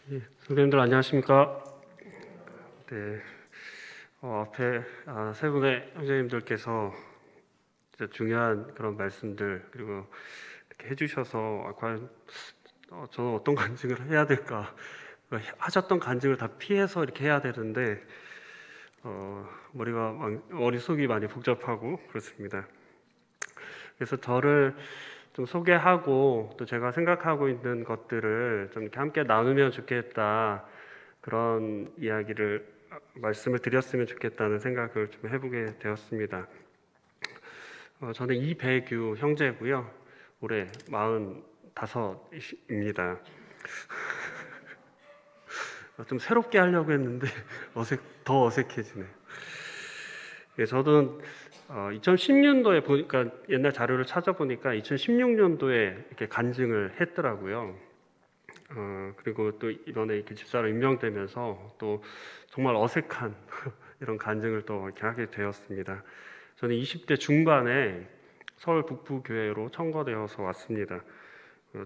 선생님들 안녕하십니까? 네, 앞에 세 분의 형제님들께서 진짜 중요한 그런 말씀들 그리고 이렇게 해주셔서 과연 저는 어떤 간증을 해야 될까? 하셨던 간증을 다 피해서 이렇게 해야 되는데 머릿속이 많이 복잡하고 그렇습니다. 그래서 저를 좀 소개하고 또 제가 생각하고 있는 것들을 좀 이렇게 함께 나누면 좋겠다, 그런 말씀을 드렸으면 좋겠다는 생각을 좀 해보게 되었습니다. 저는 이배규 형제고요. 올해 45입니다. 좀 새롭게 하려고 했는데 더 어색해지네요. 예, 저는 2010년도에 보니까, 옛날 자료를 찾아보니까 2016년도에 이렇게 간증을 했더라고요. 그리고 또 이번에 이렇게 집사로 임명되면서 또 정말 어색한 이런 간증을 또 이렇게 하게 되었습니다. 저는 20대 중반에 서울 북부교회로 청거되어서 왔습니다.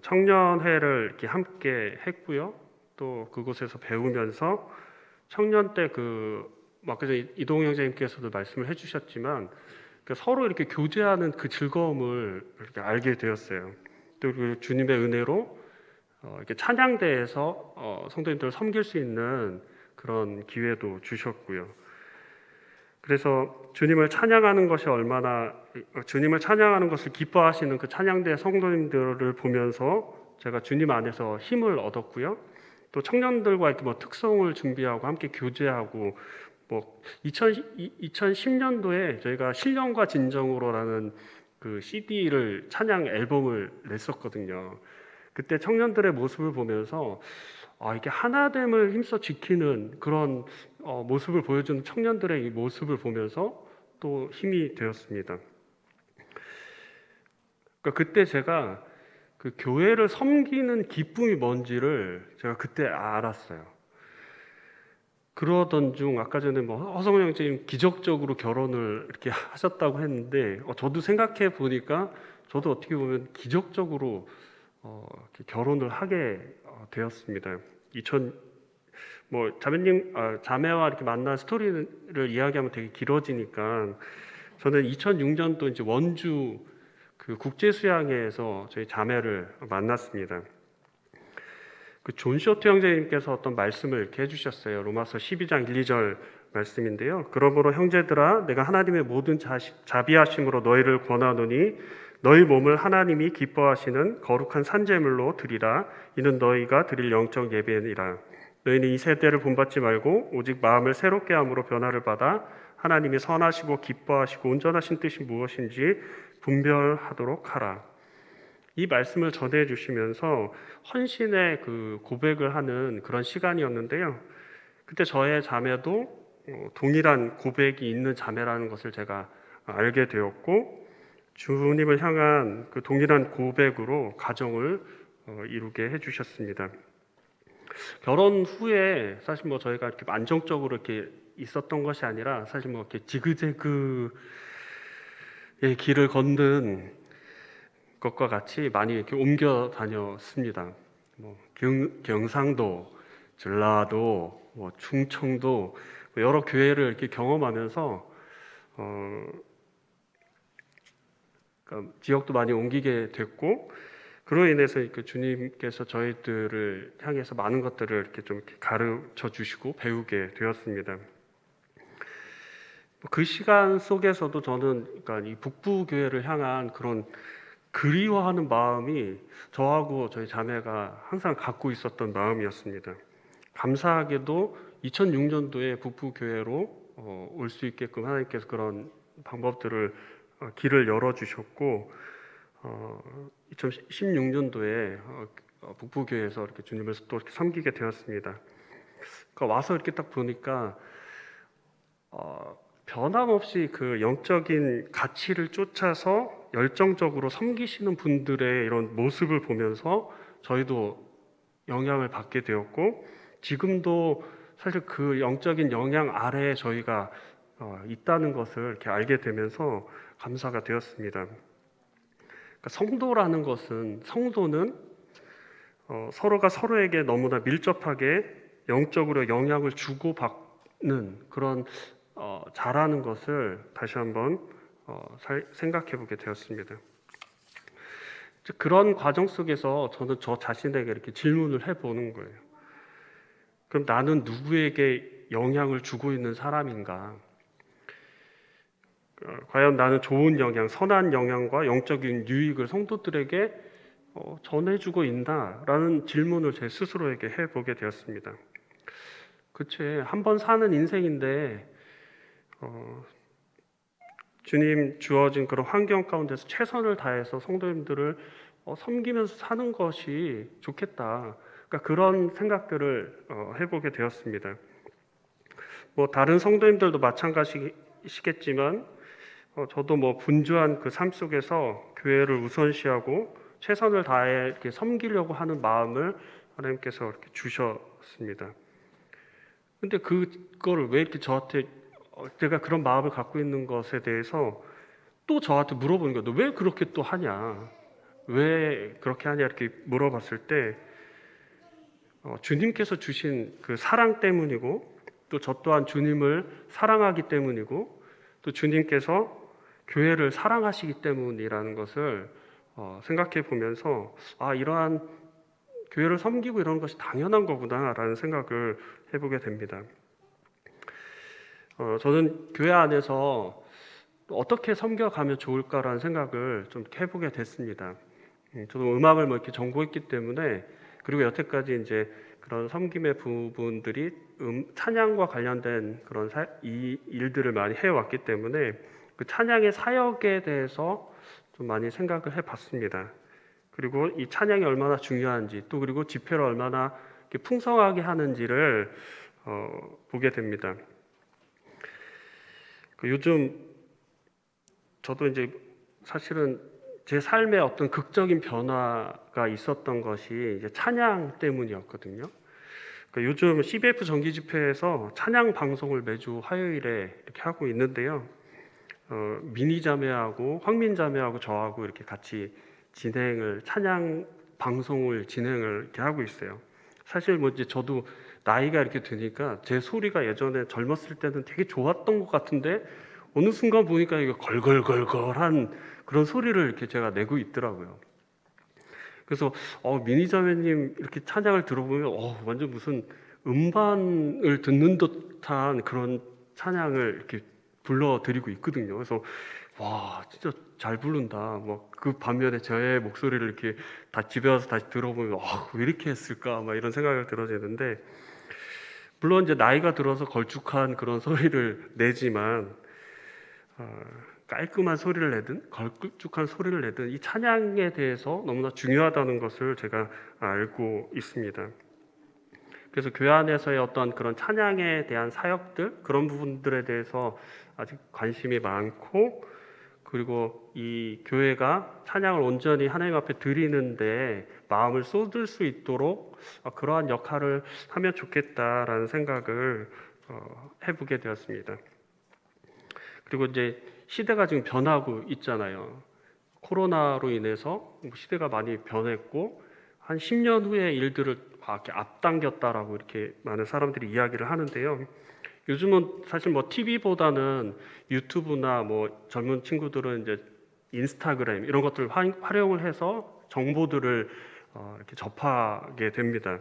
청년회를 이렇게 함께 했고요. 또 그곳에서 배우면서 청년 때 그래서 이동 형제님께서도 말씀을 해주셨지만 서로 이렇게 교제하는 그 즐거움을 이렇게 알게 되었어요. 또 그 주님의 은혜로 이렇게 찬양대에서 성도님들을 섬길 수 있는 그런 기회도 주셨고요. 그래서 주님을 찬양하는 것을 기뻐하시는 그 찬양대 성도님들을 보면서 제가 주님 안에서 힘을 얻었고요. 또 청년들과 이렇게 특성을 준비하고 함께 교제하고 2010년도에 저희가 신령과 진정으로라는 그 CD를 찬양 앨범을 냈었거든요. 그때 청년들의 모습을 보면서 이게 하나됨을 힘써 지키는 그런 모습을 보여주는 청년들의 이 모습을 보면서 또 힘이 되었습니다. 그러니까 그때 제가 그 교회를 섬기는 기쁨이 뭔지를 제가 그때 알았어요. 그러던 중 아까 전에 허성훈 형제님 기적적으로 결혼을 이렇게 하셨다고 했는데 저도 생각해 보니까 저도 어떻게 보면 기적적으로 결혼을 하게 되었습니다. 자매와 이렇게 만난 스토리를 이야기하면 되게 길어지니까 저는 2006년도 이제 원주 그 국제수양회에서 저희 자매를 만났습니다. 그 존 쇼트 형제님께서 어떤 말씀을 이렇게 해주셨어요. 로마서 12장 1, 2절 말씀인데요. 그러므로 형제들아, 내가 하나님의 모든 자비하심으로 너희를 권하노니 너희 몸을 하나님이 기뻐하시는 거룩한 산제물로 드리라. 이는 너희가 드릴 영적 예배니라. 너희는 이 세대를 본받지 말고 오직 마음을 새롭게 함으로 변화를 받아 하나님이 선하시고 기뻐하시고 온전하신 뜻이 무엇인지 분별하도록 하라. 이 말씀을 전해 주시면서 헌신의 그 고백을 하는 그런 시간이었는데요. 그때 저의 자매도 동일한 고백이 있는 자매라는 것을 제가 알게 되었고, 주님을 향한 그 동일한 고백으로 가정을 이루게 해주셨습니다. 결혼 후에 사실 저희가 이렇게 안정적으로 이렇게 있었던 것이 아니라 사실 이렇게 지그재그의 길을 걷는 것과 같이 많이 이렇게 옮겨 다녔습니다. 경상도, 전라도, 충청도 여러 교회를 이렇게 경험하면서 그러니까 지역도 많이 옮기게 됐고, 그로 인해서 주님께서 저희들을 향해서 많은 것들을 이렇게 좀 가르쳐 주시고 배우게 되었습니다. 그 시간 속에서도 저는 이 북부 교회를 향한 그런 그리워하는 마음이 저하고 저희 자매가 항상 갖고 있었던 마음이었습니다. 감사하게도 2006년도에 북부 교회로 올 수 있게끔 하나님께서 그런 방법들을 길을 열어주셨고, 2016년도에 북부교회에서 이렇게 주님을 또 이렇게 섬기게 되었습니다. 그러니까 와서 이렇게 딱 보니까 변함없이 그 영적인 가치를 쫓아서 열정적으로 섬기시는 분들의 이런 모습을 보면서 저희도 영향을 받게 되었고, 지금도 사실 그 영적인 영향 아래에 저희가 있다는 것을 이렇게 알게 되면서 감사가 되었습니다. 그러니까 성도는 서로가 서로에게 너무나 밀접하게 영적으로 영향을 주고받는 그런 잘하는 것을 다시 한번 생각해 보게 되었습니다. 그런 과정 속에서 저는 저 자신에게 이렇게 질문을 해보는 거예요. 그럼 나는 누구에게 영향을 주고 있는 사람인가? 과연 나는 좋은 영향, 선한 영향과 영적인 유익을 성도들에게 전해주고 있나라는 질문을 제 스스로에게 해보게 되었습니다. 그치, 한 번 사는 인생인데 주님 주어진 그런 환경 가운데서 최선을 다해서 성도님들을 섬기면서 사는 것이 좋겠다. 그러니까 그런 생각들을 해보게 되었습니다. 뭐 다른 성도님들도 마찬가지시겠지만 저도 뭐 분주한 그 삶 속에서 교회를 우선시하고 최선을 다해 이렇게 섬기려고 하는 마음을 하나님께서 이렇게 주셨습니다. 근데 그거를 왜 이렇게 저한테 제가 그런 마음을 갖고 있는 것에 대해서 또 저한테 물어보는 거예요. 너 왜 그렇게 또 하냐? 왜 그렇게 하냐? 이렇게 물어봤을 때 주님께서 주신 그 사랑 때문이고 또 저 또한 주님을 사랑하기 때문이고 또 주님께서 교회를 사랑하시기 때문이라는 것을 생각해 보면서 이러한 교회를 섬기고 이런 것이 당연한 거구나라는 생각을 해보게 됩니다. 저는 교회 안에서 어떻게 섬겨가면 좋을까라는 생각을 좀 해보게 됐습니다. 저도 음악을 뭐 이렇게 전공했기 때문에 그리고 여태까지 이제 그런 섬김의 부분들이 찬양과 관련된 그런 이 일들을 많이 해왔기 때문에 그 찬양의 사역에 대해서 좀 많이 생각을 해봤습니다. 그리고 이 찬양이 얼마나 중요한지 또 그리고 집회를 얼마나 풍성하게 하는지를 보게 됩니다. 요즘 저도 이제 사실은 제 삶에 어떤 극적인 변화가 있었던 것이 이제 찬양 때문이었거든요. 요즘 CBF 정기 집회에서 찬양 방송을 매주 화요일에 이렇게 하고 있는데요. 미니 자매하고 황민 자매하고 저하고 이렇게 같이 찬양 방송을 진행을 이렇게 하고 있어요. 사실 뭐 이제 저도 나이가 이렇게 드니까 제 소리가 예전에 젊었을 때는 되게 좋았던 것 같은데 어느 순간 보니까 이게 걸걸걸걸한 그런 소리를 이렇게 제가 내고 있더라고요. 그래서 미니 자매님 이렇게 찬양을 들어보면 완전 무슨 음반을 듣는 듯한 그런 찬양을 이렇게 불러드리고 있거든요. 그래서 와 진짜 잘 부른다. 뭐 그 반면에 저의 목소리를 이렇게 다 집에 와서 다시 들어보면 왜 이렇게 했을까 막 이런 생각을 들어지는데 물론 이제 나이가 들어서 걸쭉한 그런 소리를 내지만 깔끔한 소리를 내든 걸쭉한 소리를 내든 이 찬양에 대해서 너무나 중요하다는 것을 제가 알고 있습니다. 그래서 교회 안에서의 어떤 그런 찬양에 대한 사역들 그런 부분들에 대해서 아직 관심이 많고 그리고 이 교회가 찬양을 온전히 하나님 앞에 드리는데 마음을 쏟을 수 있도록 그러한 역할을 하면 좋겠다라는 생각을 해보게 되었습니다. 그리고 이제 시대가 지금 변하고 있잖아요. 코로나로 인해서 시대가 많이 변했고 한 10년 후의 일들을 이렇게 앞당겼다라고 이렇게 많은 사람들이 이야기를 하는데요. 요즘은 사실 뭐 TV보다는 유튜브나 뭐 젊은 친구들은 이제 인스타그램 이런 것들을 활용을 해서 정보들을 이렇게 접하게 됩니다.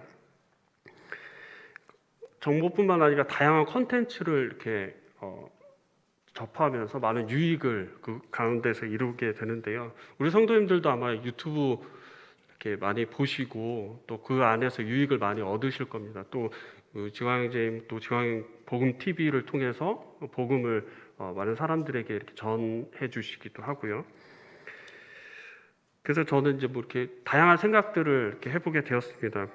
정보뿐만 아니라 다양한 콘텐츠를 이렇게 접하면서 많은 유익을 그 가운데서 이루게 되는데요. 우리 성도님들도 아마 유튜브 이렇게 많이 보시고 또 그 안에서 유익을 많이 얻으실 겁니다. 또 지광영제임 또 지광영 복음 TV를 통해서 복음을 많은 사람들에게 이렇게 전해 주시기도 하고요. 그래서 저는 이제 뭐 이렇게 다양한 생각들을 이렇게 해보게 되었습니다.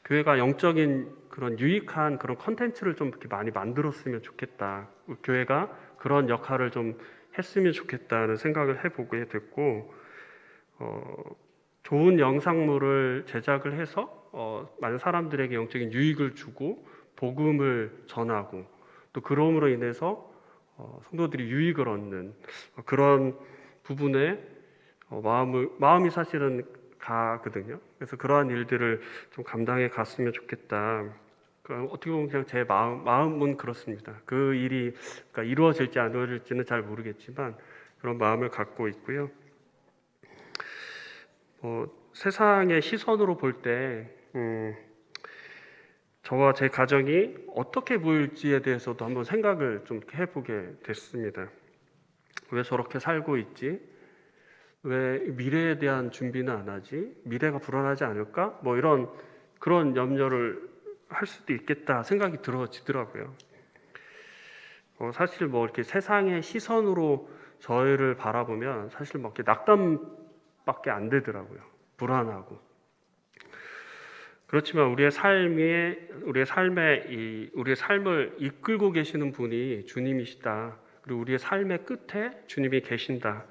교회가 영적인 그런 유익한 그런 컨텐츠를 좀 이렇게 많이 만들었으면 좋겠다. 교회가 그런 역할을 좀 했으면 좋겠다는 생각을 해보게 됐고, 좋은 영상물을 제작을 해서 많은 사람들에게 영적인 유익을 주고 복음을 전하고 또 그럼으로 인해서 성도들이 유익을 얻는 그런 부분에 마음이 사실은 가거든요. 그래서 그러한 일들을 좀 감당해 갔으면 좋겠다. 어떻게 보면 그냥 제 마음은 그렇습니다. 그 일이 그러니까 이루어질지 안 이루어질지는 잘 모르겠지만 그런 마음을 갖고 있고요. 세상의 시선으로 볼 때 저와 제 가정이 어떻게 보일지에 대해서도 한번 생각을 좀 해보게 됐습니다. 왜 저렇게 살고 있지? 왜 미래에 대한 준비는 안 하지? 미래가 불안하지 않을까? 뭐 이런 그런 염려를 할 수도 있겠다 생각이 들어지더라고요. 사실 뭐 이렇게 세상의 시선으로 저희를 바라보면 사실 뭐 이렇게 낙담밖에 안 되더라고요. 불안하고. 그렇지만 우리의 삶을 이끌고 계시는 분이 주님이시다. 그리고 우리의 삶의 끝에 주님이 계신다.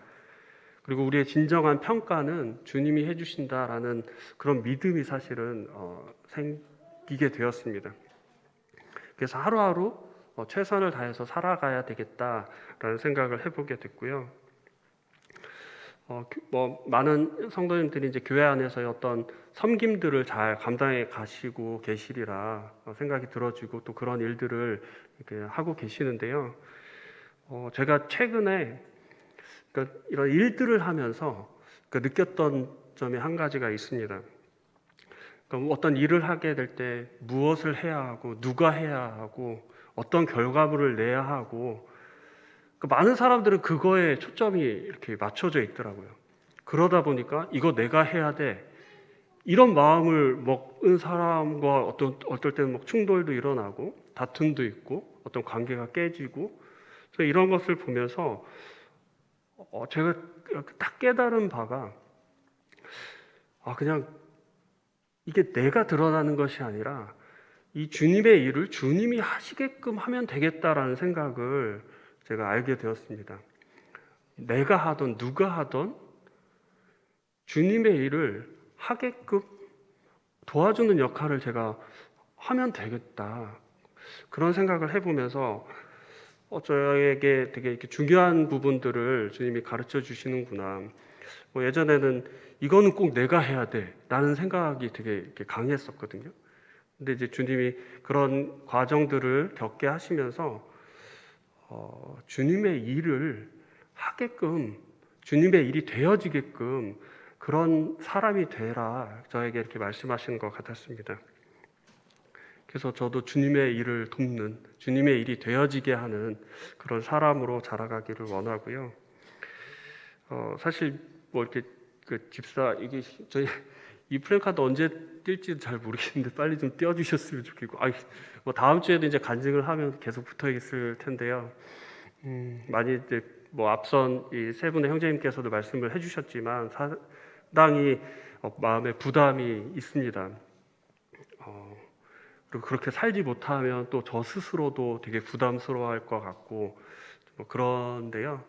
그리고 우리의 진정한 평가는 주님이 해주신다라는 그런 믿음이 사실은 생기게 되었습니다. 그래서 하루하루 최선을 다해서 살아가야 되겠다라는 생각을 해보게 됐고요. 많은 성도님들이 이제 교회 안에서의 어떤 섬김들을 잘 감당해 가시고 계시리라 생각이 들어지고 또 그런 일들을 이렇게 하고 계시는데요. 제가 최근에 그러니까 이런 일들을 하면서 느꼈던 점이 한 가지가 있습니다. 그러니까 어떤 일을 하게 될 때 무엇을 해야 하고 누가 해야 하고 어떤 결과물을 내야 하고 많은 사람들은 그거에 초점이 이렇게 맞춰져 있더라고요. 그러다 보니까 이거 내가 해야 돼. 이런 마음을 먹은 사람과 어떨 때는 막 충돌도 일어나고 다툼도 있고 어떤 관계가 깨지고 이런 것을 보면서 제가 딱 깨달은 바가 그냥 이게 내가 드러나는 것이 아니라 이 주님의 일을 주님이 하시게끔 하면 되겠다라는 생각을 제가 알게 되었습니다. 내가 하던 누가 하던 주님의 일을 하게끔 도와주는 역할을 제가 하면 되겠다. 그런 생각을 해보면서 저에게 되게 이렇게 중요한 부분들을 주님이 가르쳐 주시는구나. 예전에는 이거는 꼭 내가 해야 돼 라는 생각이 되게 이렇게 강했었거든요. 근데 이제 주님이 그런 과정들을 겪게 하시면서 주님의 일을 하게끔 주님의 일이 되어지게끔 그런 사람이 되라 저에게 이렇게 말씀하시는 것 같았습니다. 그래서 저도 주님의 일을 돕는 주님의 일이 되어지게 하는 그런 사람으로 자라가기를 원하고요. 사실 뭐 이렇게 집사 이게 저희 이 플랜카드 언제 뛸지 잘 모르겠는데 빨리 좀 띄워주셨으면 좋겠고, 뭐 다음 주에도 이제 간증을 하면 계속 붙어 있을 텐데요. 많이 이제 뭐 앞선 이 세 분의 형제님께서도 말씀을 해주셨지만 상당히 마음에 부담이 있습니다. 그리고 그렇게 살지 못하면 또 저 스스로도 되게 부담스러워할 것 같고 뭐 그런데요.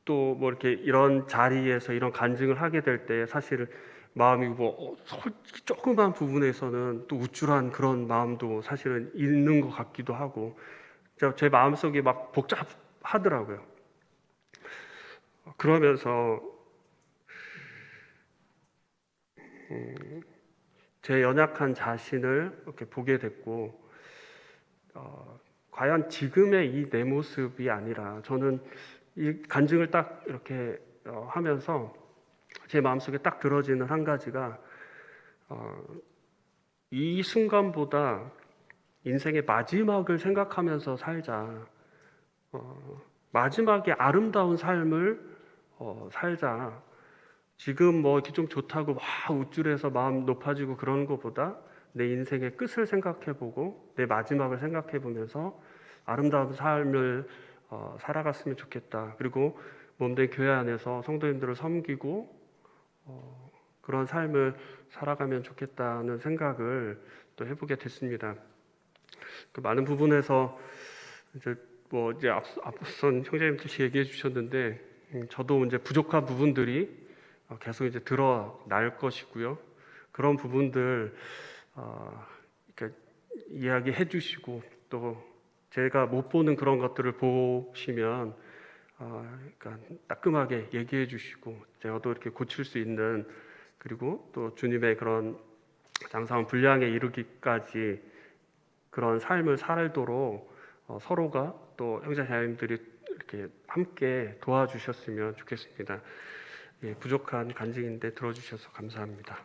또 뭐 이렇게 이런 자리에서 이런 간증을 하게 될 때 사실 마음이 뭐 조그만 부분에서는 또 우쭐한 그런 마음도 사실은 있는 것 같기도 하고 제 마음속이 막 복잡하더라고요. 그러면서 제 연약한 자신을 이렇게 보게 됐고 과연 지금의 이 내 모습이 아니라 저는 이 간증을 딱 이렇게 하면서 제 마음속에 딱 들어지는 한 가지가 이 순간보다 인생의 마지막을 생각하면서 살자. 마지막에 아름다운 삶을 살자. 지금 뭐 이렇게 좀 좋다고 막 우쭐해서 마음 높아지고 그런 것보다 내 인생의 끝을 생각해보고 내 마지막을 생각해보면서 아름다운 삶을 살아갔으면 좋겠다. 그리고 몸된 교회 안에서 성도님들을 섬기고 그런 삶을 살아가면 좋겠다는 생각을 또 해보게 됐습니다. 그 많은 부분에서 이제 앞선 형제님들이 얘기해 주셨는데 저도 이제 부족한 부분들이 계속 이제 드러날 것이고요. 그런 부분들 이야기해 주시고 또 제가 못 보는 그런 것들을 보시면 그러니까 따끔하게 얘기해 주시고 제가 또 이렇게 고칠 수 있는, 그리고 또 주님의 그런 장사한 분량에 이르기까지 그런 삶을 살도록 서로가 또 형제 자매님들이 이렇게 함께 도와주셨으면 좋겠습니다. 예, 부족한 간증인데 들어주셔서 감사합니다.